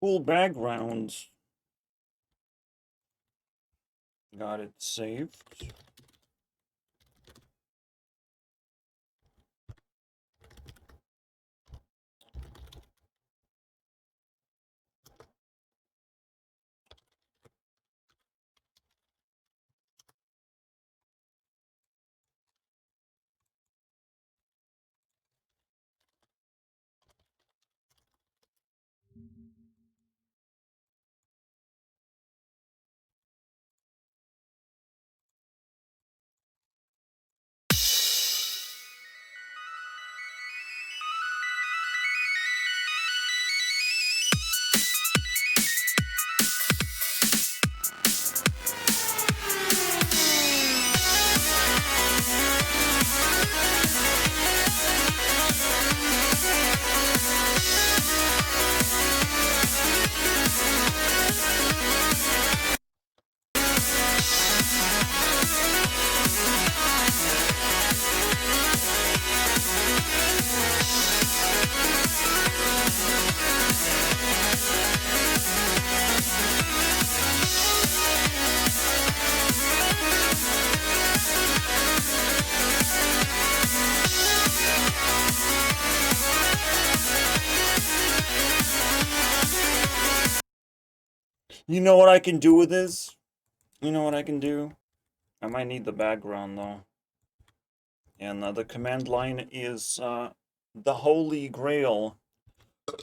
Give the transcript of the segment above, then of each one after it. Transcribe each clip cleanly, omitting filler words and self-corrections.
Cool background. Got it saved. You know what I can do with this? You know what I can do? I might need the background though. And the command line is the Holy Grail.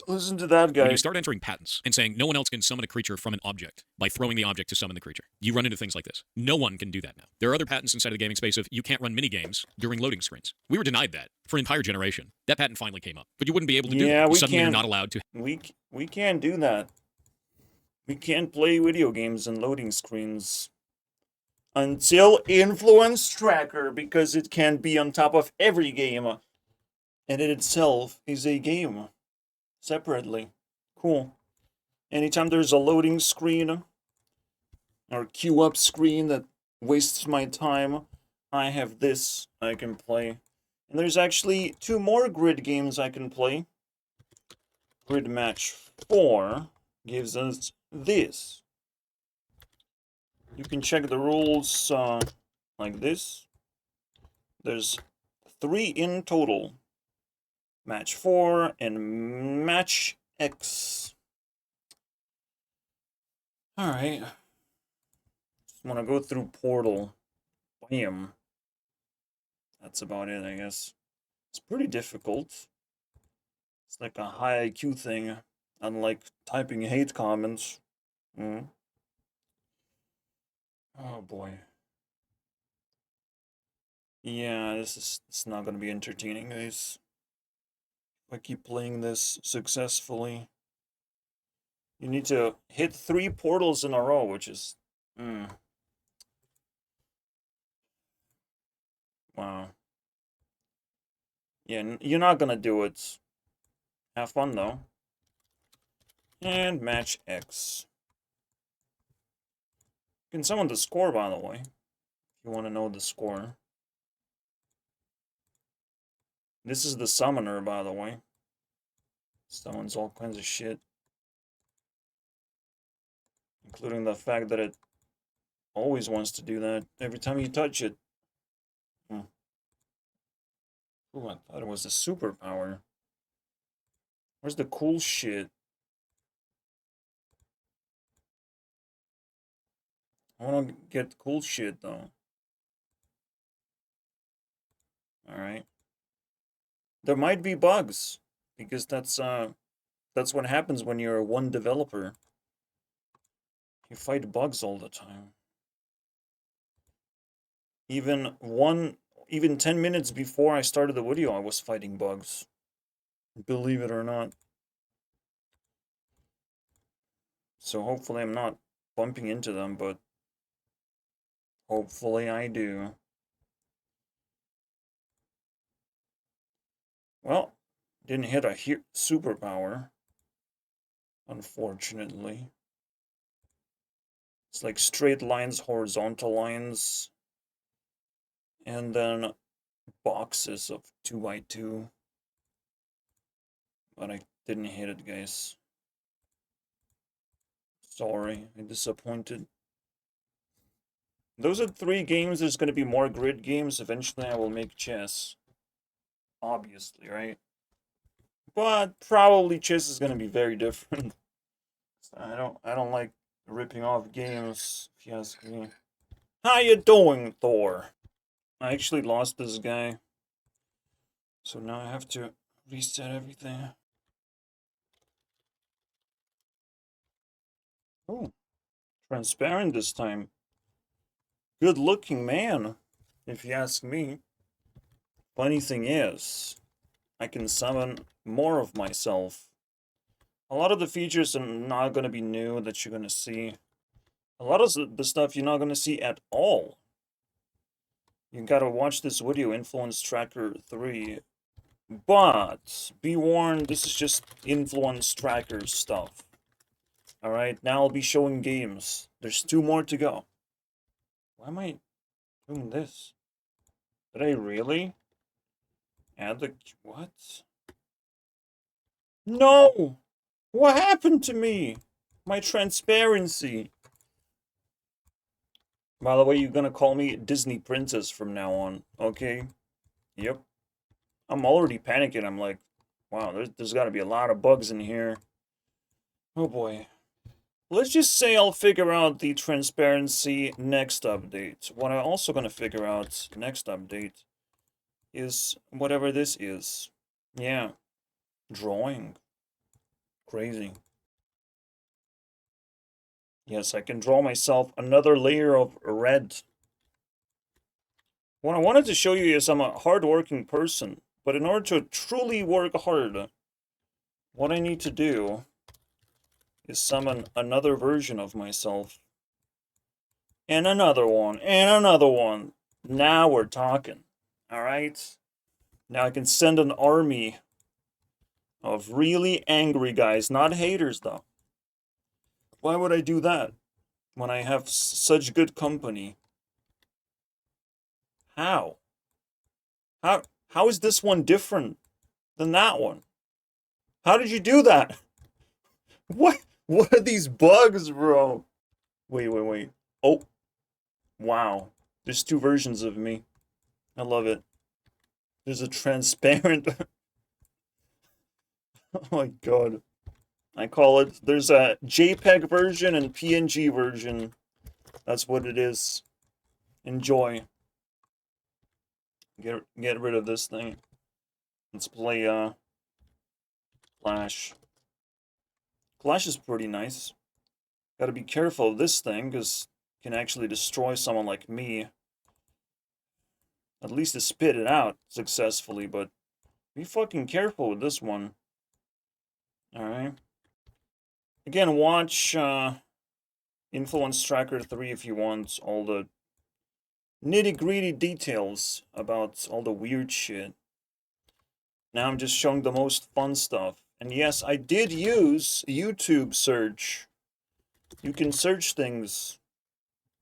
Listen to that guy. When you start entering patents and saying no one else can summon a creature from an object by throwing the object to summon the creature, you run into things like this. No one can do that now. There are other patents inside of the gaming space of you can't run minigames during loading screens. We were denied that for an entire generation. That patent finally came up. But you wouldn't be able to do that. Suddenly you're not allowed to. We can't do that. We can't play video games in loading screens until Influence Tracker, because it can be on top of every game, and it itself is a game separately. Cool. Anytime there's a loading screen or queue up screen that wastes my time, I have this I can play. And there's actually 2 more grid games I can play. Grid Match 4 gives us this. You can check the rules like this. There's 3 in total. Match 4 and Match X. Alright. Just want to go through Portal. Bam. That's about it, I guess. It's pretty difficult. It's like a high IQ thing, unlike typing hate comments. Oh boy. Yeah, it's not gonna be entertaining, guys. If I keep playing this successfully. You need to hit 3 portals in a row, which is... Wow. Yeah, you're not gonna do it. Have fun, though. And Match X. You can summon the score, by the way, if you want to know the score. This is the summoner, by the way. Summons all kinds of shit. Including the fact that it always wants to do that every time you touch it. Ooh, I thought it was a superpower. Where's the cool shit? I want to get cool shit, though. Alright. There might be bugs, because that's what happens when you're one developer. You fight bugs all the time. Even 10 minutes before I started the video, I was fighting bugs. Believe it or not. So hopefully I'm not bumping into them, but hopefully I do. Well, didn't hit a superpower, unfortunately. It's like straight lines, horizontal lines, and then boxes of 2x2. But I didn't hit it, guys. Sorry, I'm disappointed. Those are 3 games. There's going to be more grid games. Eventually, I will make chess. Obviously, right? But probably chess is going to be very different. I don't like ripping off games, if you ask me. How you doing, Thor? I actually lost this guy. So now I have to reset everything. Oh, transparent this time. Good looking man, if you ask me. Funny thing is, I can summon more of myself. A lot of the features are not going to be new that you're going to see. A lot of the stuff you're not going to see at all. You gotta watch this video, Influence Tracker 3. But, be warned, this is just Influence Tracker stuff. Alright, now I'll be showing games. There's 2 more to go. Why am I doing this? Did I really add the... What? No! What happened to me? My transparency. By the way, you're gonna call me Disney Princess from now on, okay? Yep. I'm already panicking. I'm like, wow, there's gotta be a lot of bugs in here. Oh boy. Let's just say I'll figure out the transparency next update. What I'm also gonna figure out next update is whatever this is. Yeah. Drawing. Crazy. Yes, I can draw myself another layer of red. What I wanted to show you is I'm a hardworking person, but in order to truly work hard, what I need to do is summon another version of myself. And another one, and another one. Now we're talking. Alright? Now I can send an army of really angry guys, not haters though. Why would I do that when I have such good company? How? How is this one different than that one? How did you do that? What are these bugs, bro? Wait. Oh, wow. There's 2 versions of me. I love it. There's a transparent... Oh my god. I call it... There's a JPEG version and PNG version. That's what it is. Enjoy. Get rid of this thing. Let's play, Clash. Clash is pretty nice. Gotta be careful of this thing, because it can actually destroy someone like me. At least to spit it out successfully, but be fucking careful with this one. Alright. Again, watch Influence Tracker 3 if you want all the nitty-gritty details about all the weird shit. Now I'm just showing the most fun stuff. And yes, I did use YouTube search. You can search things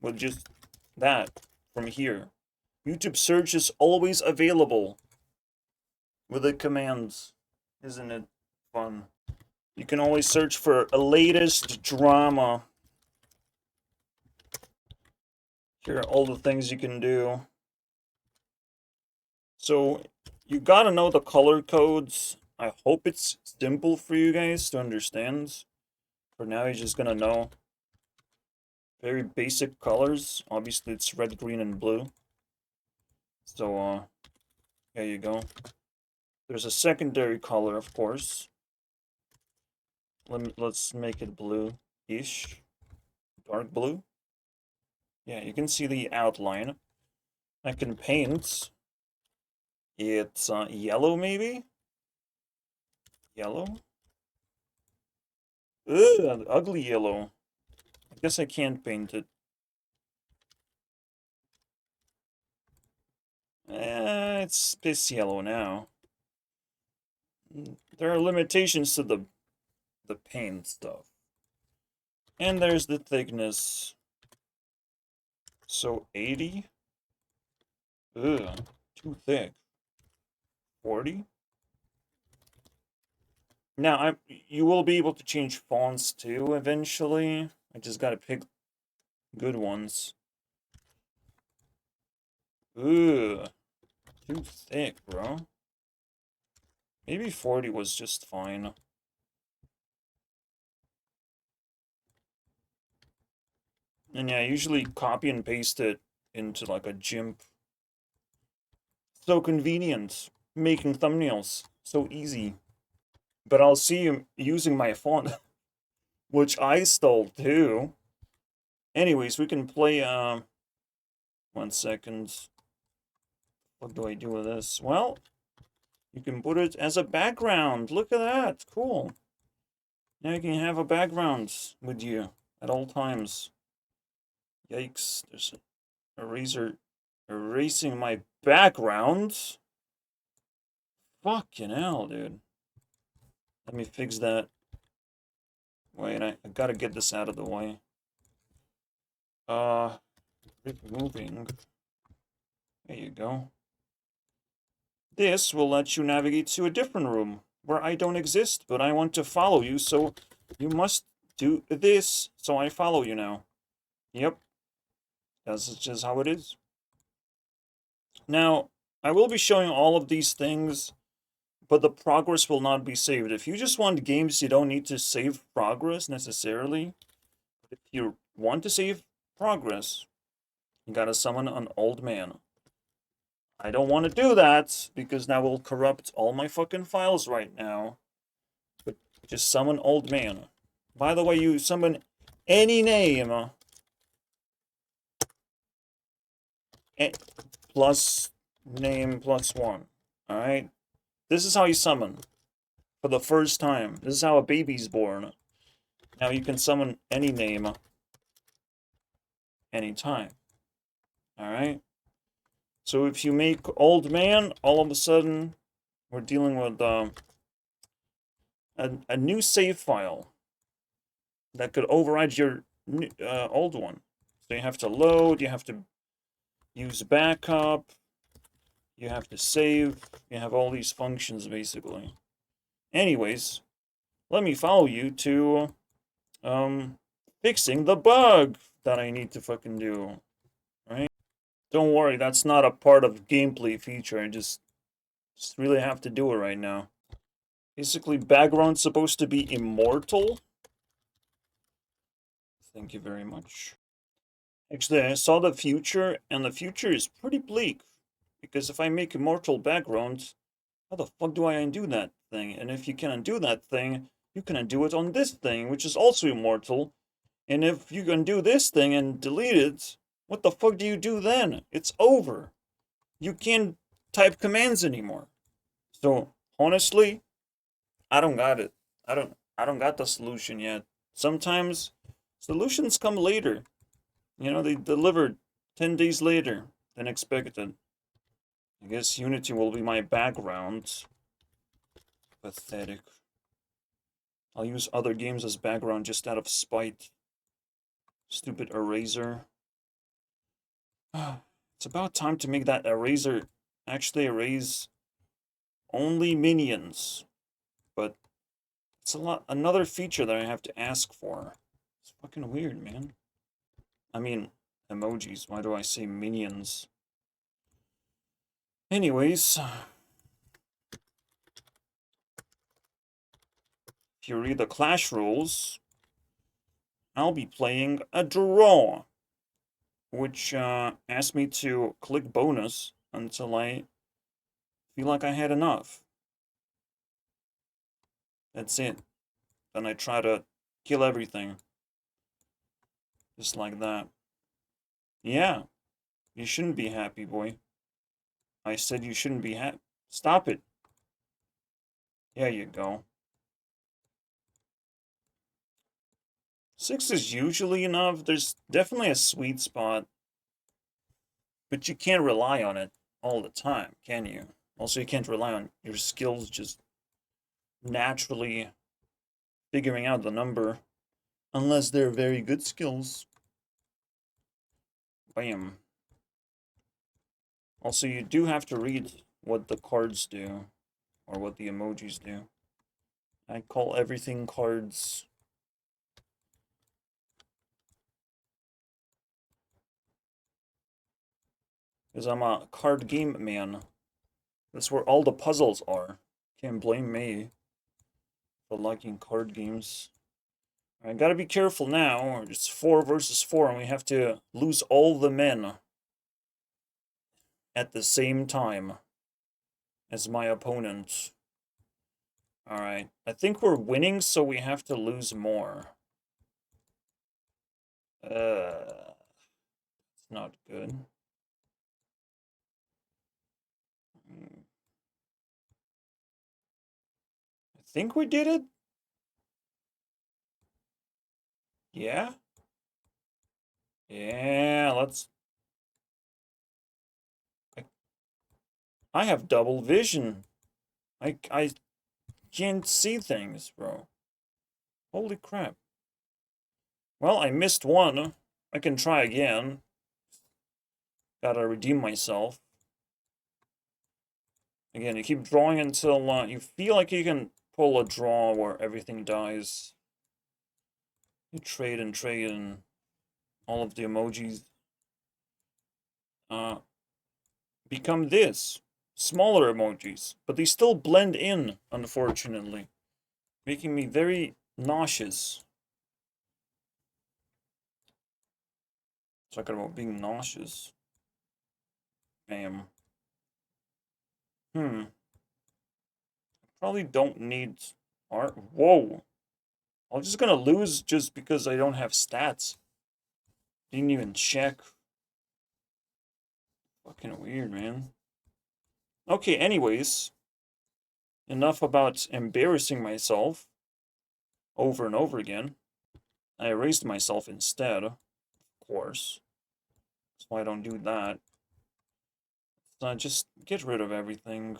with just that from here. YouTube search is always available with the commands. Isn't it fun? You can always search for a latest drama. Here are all the things you can do. So, you gotta know the color codes. I hope it's simple for you guys to understand. For now, you're just gonna know very basic colors. Obviously, it's red, green, and blue. So, there you go. There's a secondary color, of course. Let's make it blue-ish. Dark blue. Yeah, you can see the outline. I can paint. It's yellow, maybe? Yellow? Ugh, ugly yellow. I guess I can't paint it. It's piss yellow now. There are limitations to the paint stuff. And there's the thickness. So 80? Ugh, too thick. 40? Now, you will be able to change fonts too eventually. I just gotta pick good ones. Ooh, too thick, bro. Maybe 40 was just fine. And yeah, I usually copy and paste it into like a GIMP. So convenient. Making thumbnails. So easy. But I'll see you using my font, which I stole too. Anyways, we can play, 1 second. What do I do with this? Well, you can put it as a background. Look at that. Cool. Now you can have a background with you at all times. Yikes. There's a eraser erasing my background. Fucking hell, dude. Let me fix that. Wait, I gotta get this out of the way. Removing. There you go. This will let you navigate to a different room where I don't exist, but I want to follow you, so you must do this, so I follow you now. Yep. That's just how it is. Now, I will be showing all of these things, but the progress will not be saved. If you just want games, you don't need to save progress necessarily. If you want to save progress, you gotta summon an old man. I don't want to do that, because that will corrupt all my fucking files right now. But just summon old man. By the way, you summon any name. Plus name plus 1. Alright? This is how you summon. For the first time. This is how a baby's born. Now you can summon any name. Anytime. Alright? So if you make old man, all of a sudden, we're dealing with a new save file that could override your old one. So you have to load, you have to use backup, you have to save, you have all these functions basically. Anyways, let me follow you to fixing the bug that I need to fucking do. Right? Don't worry, that's not a part of gameplay feature. I just really have to do it right now. Basically, background's supposed to be immortal. Thank you very much. Actually, I saw the future, and the future is pretty bleak. Because if I make immortal background, how the fuck do I undo that thing? And if you can undo that thing, you can undo it on this thing, which is also immortal. And if you can do this thing and delete it, what the fuck do you do then? It's over. You can't type commands anymore. So, honestly, I don't got it. I don't got the solution yet. Sometimes solutions come later. You know, they delivered 10 days later than expected. I guess Unity will be my background. Pathetic. I'll use other games as background just out of spite. Stupid eraser. It's about time to make that eraser actually erase only minions. But it's another feature that I have to ask for. It's fucking weird, man. I mean, emojis. Why do I say minions? Anyways, if you read the Clash rules, I'll be playing a draw, which asks me to click bonus until I feel like I had enough. That's it. Then I try to kill everything. Just like that. Yeah, you shouldn't be happy, boy. I said you shouldn't be happy. Stop it. There you go. 6 is usually enough. There's definitely a sweet spot. But you can't rely on it all the time, can you? Also, you can't rely on your skills just naturally figuring out the number. Unless they're very good skills. Bam. Also, you do have to read what the cards do. Or what the emojis do. I call everything cards. Because I'm a card game man. That's where all the puzzles are. Can't blame me for liking card games. I gotta be careful now. It's 4 versus 4, and we have to lose all the men at the same time as my opponent. Alright, I think we're winning, so we have to lose more. It's not good. I think we did it? Yeah? Yeah, let's... I have double vision. I can't see things, bro. Holy crap. Well, I missed one. I can try again. Gotta redeem myself. Again, you keep drawing until you feel like you can pull a draw where everything dies. You trade and all of the emojis become this. Smaller emojis. But they still blend in, unfortunately. Making me very nauseous. Talking about being nauseous. Bam. Probably don't need art. Whoa. I'm just gonna lose just because I don't have stats. Didn't even check. Fucking weird, man. Okay, anyways. Enough about embarrassing myself over and over again. I erased myself instead, of course. That's why I don't do that. Just get rid of everything.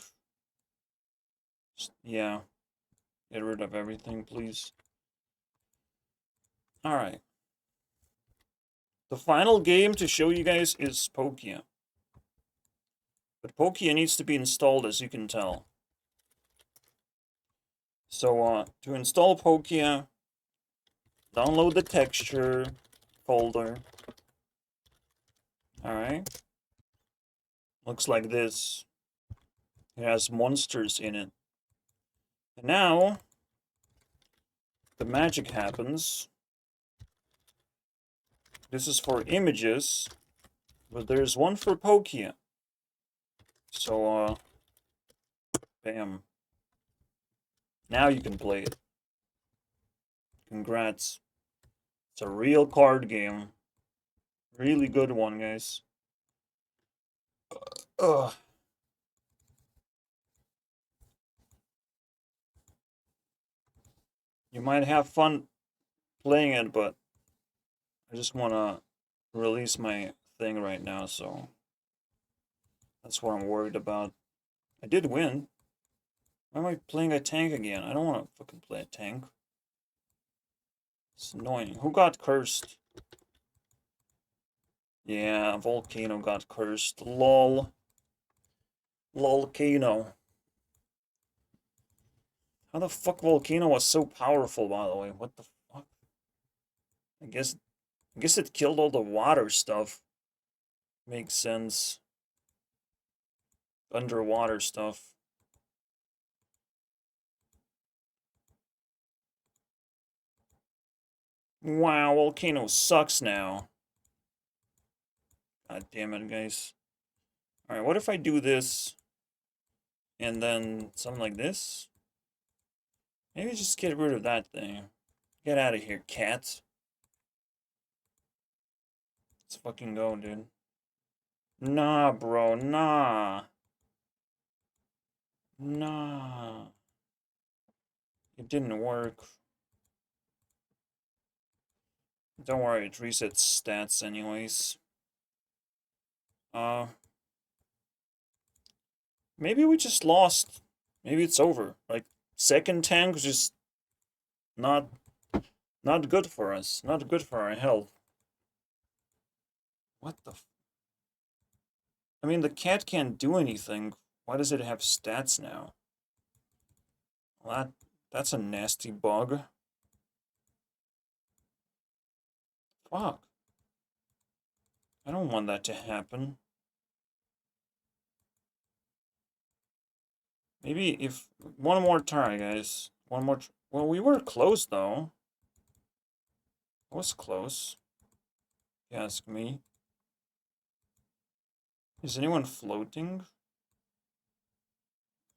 Yeah. Get rid of everything, please. Alright. The final game to show you guys is Pokia. But Pokia needs to be installed, as you can tell. So, to install Pokia, download the texture folder. Alright. Looks like this. It has monsters in it. And now, the magic happens. This is for images, but there's one for Pokia. So, bam. Now you can play it. Congrats. It's a real card game. Really good one, guys. Ugh. You might have fun playing it, but I just want to release my thing right now, so that's what I'm worried about. I did win. Why am I playing a tank again? I don't want to fucking play a tank. It's annoying. Who got cursed? Yeah, Volcano got cursed. Lol. Lolcano. How the fuck Volcano was so powerful, by the way? What the fuck? I guess it killed all the water stuff. Makes sense. Underwater stuff. Wow, Volcano sucks now. God damn it, guys. Alright, what if I do this and then something like this? Maybe just get rid of that thing. Get out of here, cat. Let's fucking go, dude. Nah, bro, nah. Nah. It didn't work. Don't worry, it resets stats anyways. Maybe we just lost. Maybe it's over. Like, second tank was just not good for us. Not good for our health. What the I mean, the cat can't do anything. Why does it have stats now? Well, that's a nasty bug. Fuck. I don't want that to happen. Maybe if one more try, guys. One more. Well, we were close though. I was close. If you ask me. Is anyone floating?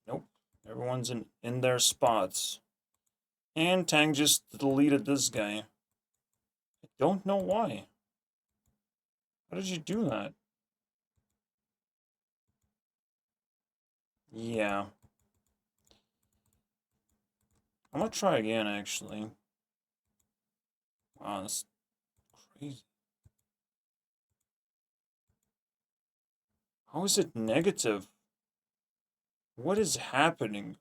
Nope. Everyone's in their spots. And Tang just deleted this guy. I don't know why. How did you do that? Yeah. I'm gonna try again, actually. Wow, that's crazy. How is it negative? What is happening?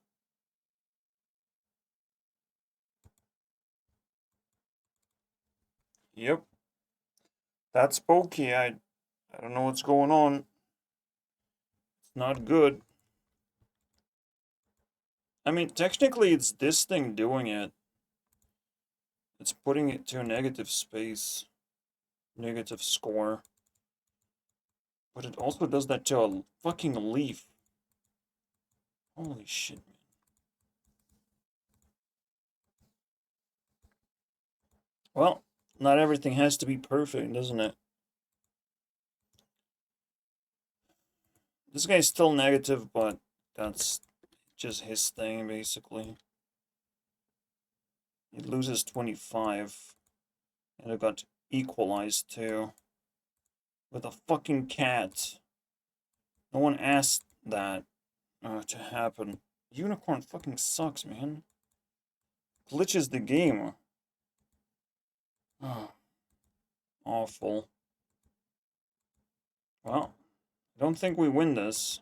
Yep. That's pokey. I don't know what's going on. It's not good. I mean, technically it's this thing doing it. It's putting it to a negative space. Negative score. But it also does that to a fucking leaf. Holy shit, man. Well, not everything has to be perfect, doesn't it? This guy's still negative, but that's just his thing, basically. He loses 25. And it got equalized, too. With a fucking cat. No one asked that to happen. Unicorn fucking sucks, man. Glitches the game. Oh, awful. Well, I don't think we win this.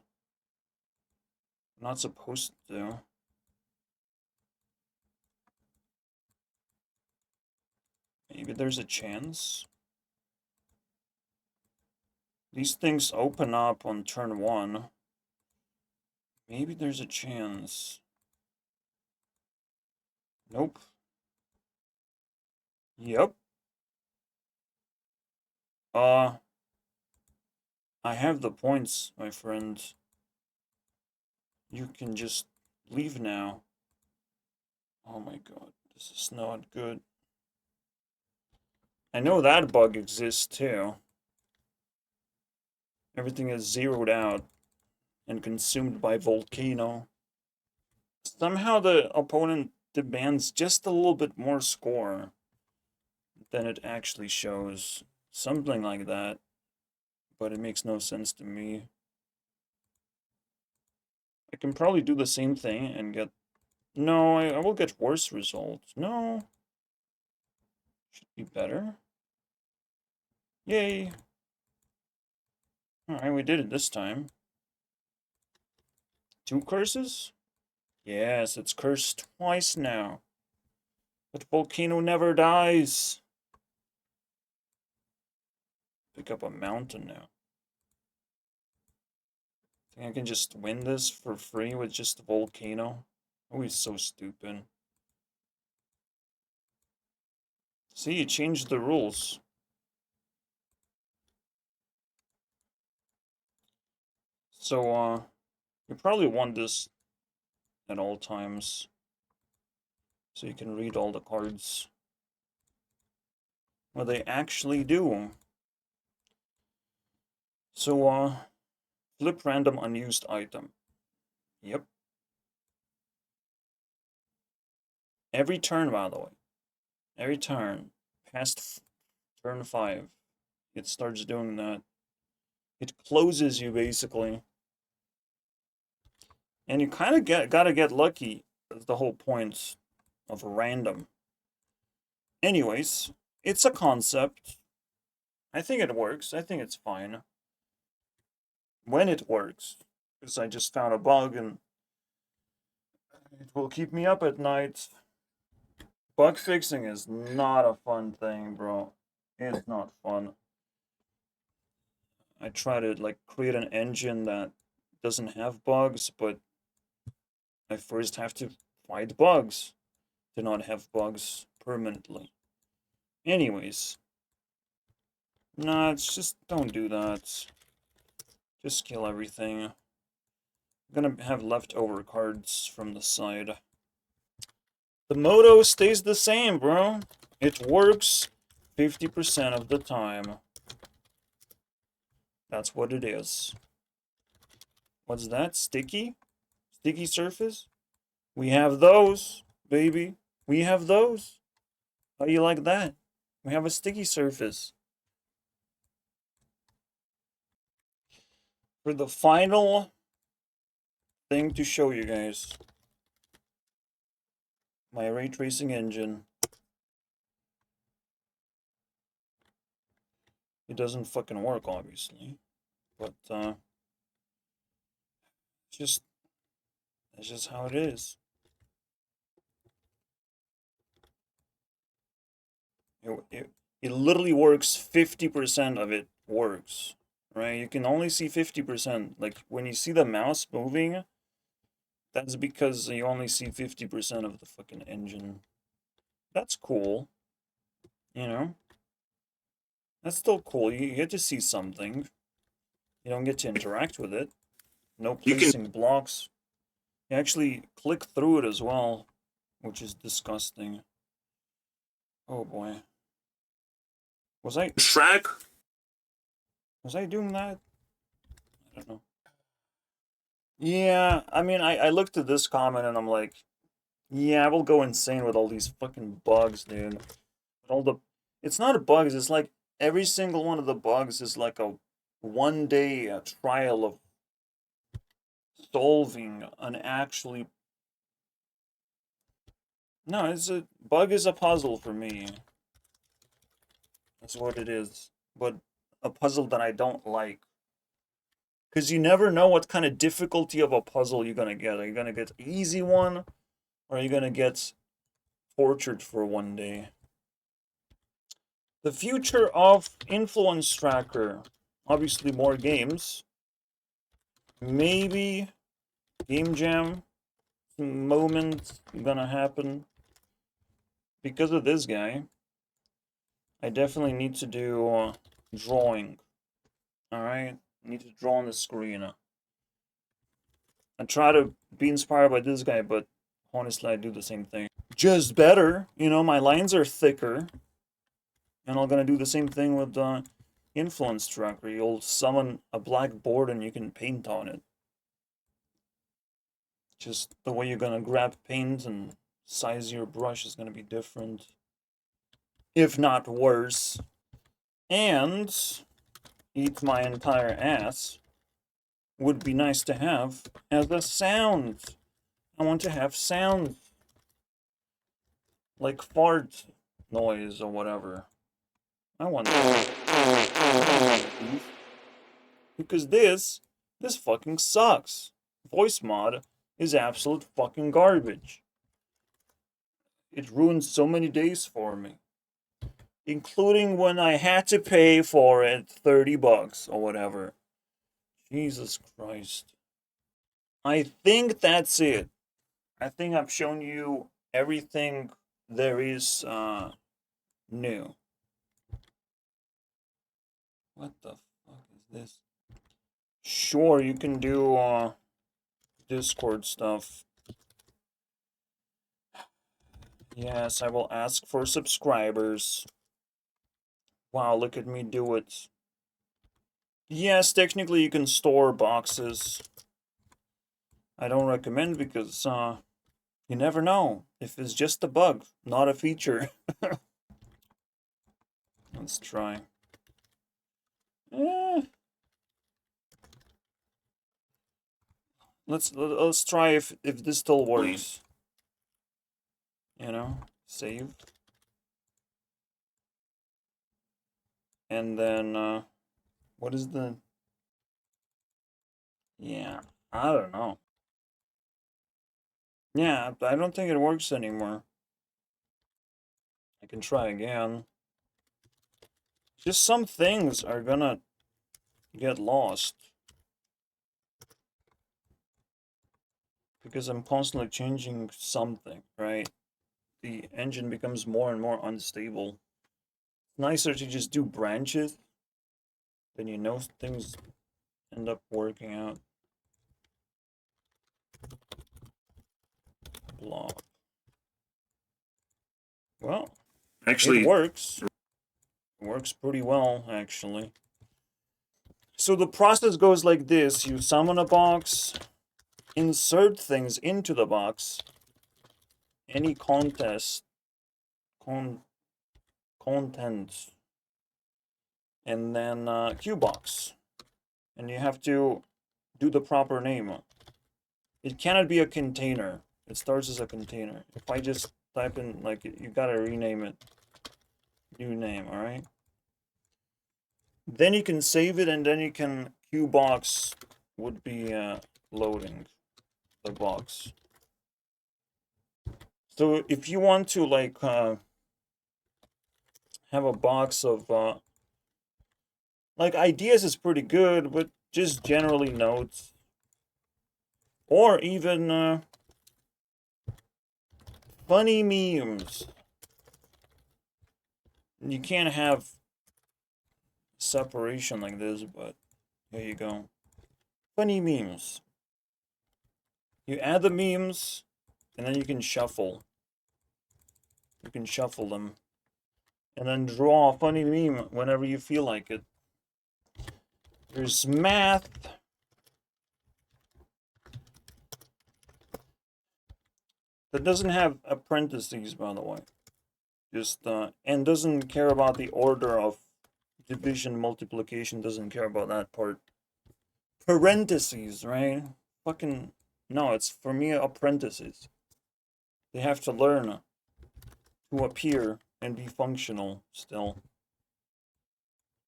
We're not supposed to. Maybe there's a chance. These things open up on turn 1. Maybe there's a chance. Nope. Yep. I have the points, my friend. You can just leave now. Oh my god, this is not good. I know that bug exists too. Everything is zeroed out and consumed by Volcano. Somehow the opponent demands just a little bit more score than it actually shows. Something like that. But it makes no sense to me. I can probably do the same thing and get... No, I will get worse results. No. Should be better. Yay. Alright, we did it this time. 2 curses? Yes, it's cursed twice now. But Volcano never dies. Pick up a mountain now. Think I can just win this for free with just a Volcano? Oh, he's so stupid. See, you changed the rules. So, you probably want this at all times. So you can read all the cards. What they actually do. So, flip random unused item. Yep. Every turn, by the way. Every turn. Past turn 5. It starts doing that. It closes you, basically. And you kind of gotta get lucky. That's the whole point of random. Anyways, it's a concept. I think it works. I think it's fine. When it works. Because I just found a bug and it will keep me up at night. Bug fixing is not a fun thing, bro. It's not fun. I try to like create an engine that doesn't have bugs, but I first have to find bugs to not have bugs permanently. Anyways. Nah, it's just don't do that. Just kill everything. I'm gonna have leftover cards from the side. The moto stays the same, bro. It works 50% of the time. That's what it is. What's that? Sticky? Sticky surface? We have those, baby. We have those. How do you like that? We have a sticky surface. For the final thing to show you guys. My ray tracing engine. It doesn't fucking work, obviously. But, that's just how it is. It literally works, 50% of it works, right? You can only see 50%. Like, when you see the mouse moving, that's because you only see 50% of the fucking engine. That's cool. You know? That's still cool. You get to see something. You don't get to interact with it. No placing blocks. You actually click through it as well, which is disgusting. Oh boy. Was I doing that? I don't know. Yeah, I mean, I looked at this comment and I'm like, yeah, I will go insane with all these fucking bugs, dude. It's not a bugs, it's like every single one of the bugs is like a 1 day trial of solving an actually... No, bug is a puzzle for me. That's what it is. But a puzzle that I don't like. Because you never know what kind of difficulty of a puzzle you're gonna get. Are you gonna get an easy one? Or are you gonna get tortured for 1 day? The future of Influence Tracker. Obviously more games. Maybe Game Jam moment gonna happen. Because of this guy, I definitely need to do drawing. Alright? I need to draw on the screen. I try to be inspired by this guy, but honestly I do the same thing. Just better. You know, my lines are thicker. And I'm gonna do the same thing with Influence Tracker. You'll summon a black board and you can paint on it. Just the way you're gonna grab paint and size your brush is gonna be different. If not worse. And eat my entire ass would be nice to have as a sound. I want to have sound. Like fart noise or whatever. I want that. Because this fucking sucks. Voice mod is absolute fucking garbage. It ruined so many days for me. Including when I had to pay for it $30 or whatever. Jesus Christ. I think that's it. I think I've shown you everything there is new. What the fuck is this? Sure, you can do Discord stuff. Yes, I will ask for subscribers. Wow, look at me do it. Yes, technically you can store boxes. I don't recommend because you never know if it's just a bug, not a feature. Let's try. Let's try if this still works. You know, save. And then what is the... Yeah, I don't know. Yeah, I don't think it works anymore. I can try again. Just some things are gonna get lost. Because I'm constantly changing something, right? The engine becomes more and more unstable. It's nicer to just do branches. Then you know things end up working out. Blob. Well, Actually, it works. It works pretty well, actually. So the process goes like this. You summon a box, insert things into the box, any contents, and then Q box. And you have to do the proper name. It cannot be a container. It starts as a container. If I just type in, like, you gotta rename it. New name, alright? Then you can save it, and then you can Q box would be loading the box. So if you want to, like, have a box of like, ideas is pretty good, but just generally notes, or even funny memes. You can't have separation like this, but here you go. Funny memes. You add the memes, and then you can shuffle. You can shuffle them. And then draw a funny meme whenever you feel like it. There's math. That doesn't have apprentices, by the way. Just, and doesn't care about the order of division, multiplication, doesn't care about that part. Parentheses, right? Fucking, no, it's, for me, apprentices. They have to learn to appear and be functional still.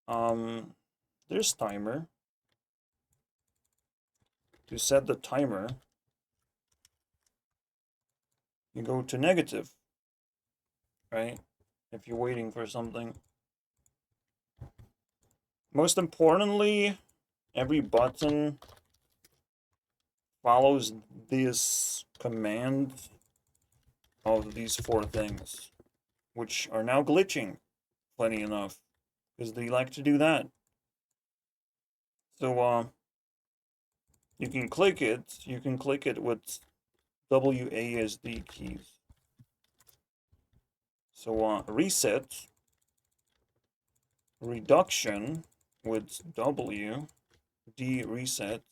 There's timer. To set the timer, you go to negative, right? If you're waiting for something. Most importantly, every button follows this command of these 4 things, which are now glitching, plenty enough, because they like to do that. So, you can click it with WASD keys. So, reset, reduction with W, D reset,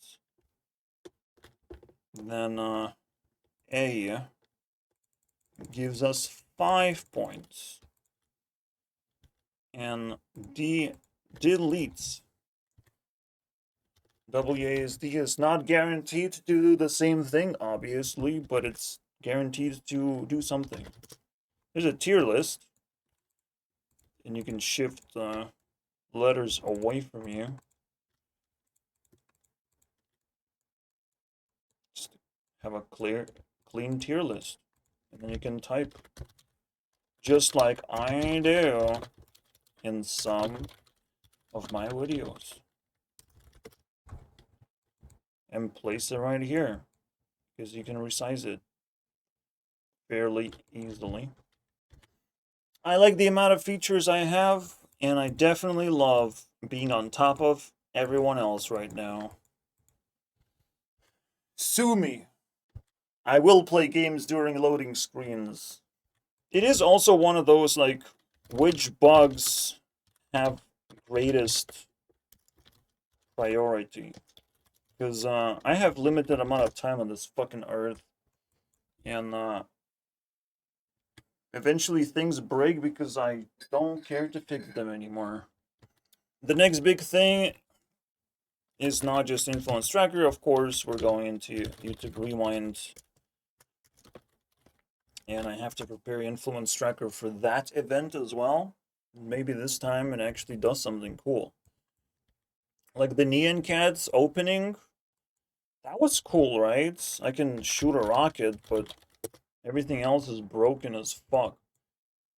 then A gives us 5 points, and D deletes. WASD is not guaranteed to do the same thing, obviously, but it's guaranteed to do something. There's a tier list, and you can shift letters away from you. Just have a clean tier list, and then you can type, just like I do in some of my videos. And place it right here, because you can resize it fairly easily. I like the amount of features I have, and I definitely love being on top of everyone else right now. Sue me. I will play games during loading screens. It is also one of those, like, which bugs have greatest priority. Because I have limited amount of time on this fucking earth. And eventually things break because I don't care to fix them anymore. The next big thing is not just Influence Tracker, of course. We're going into YouTube Rewind. And I have to prepare Influence Tracker for that event as well. Maybe this time it actually does something cool. Like the Neon Cats opening. That was cool, right? I can shoot a rocket, but everything else is broken as fuck.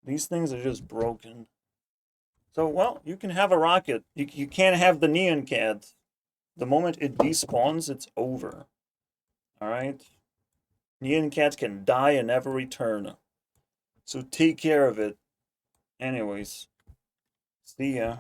These things are just broken. So, well, you can have a rocket. You can't have the Neon Cat. The moment it despawns, it's over. Alright? Neon Cats can die and never return. So take care of it. Anyways, see ya.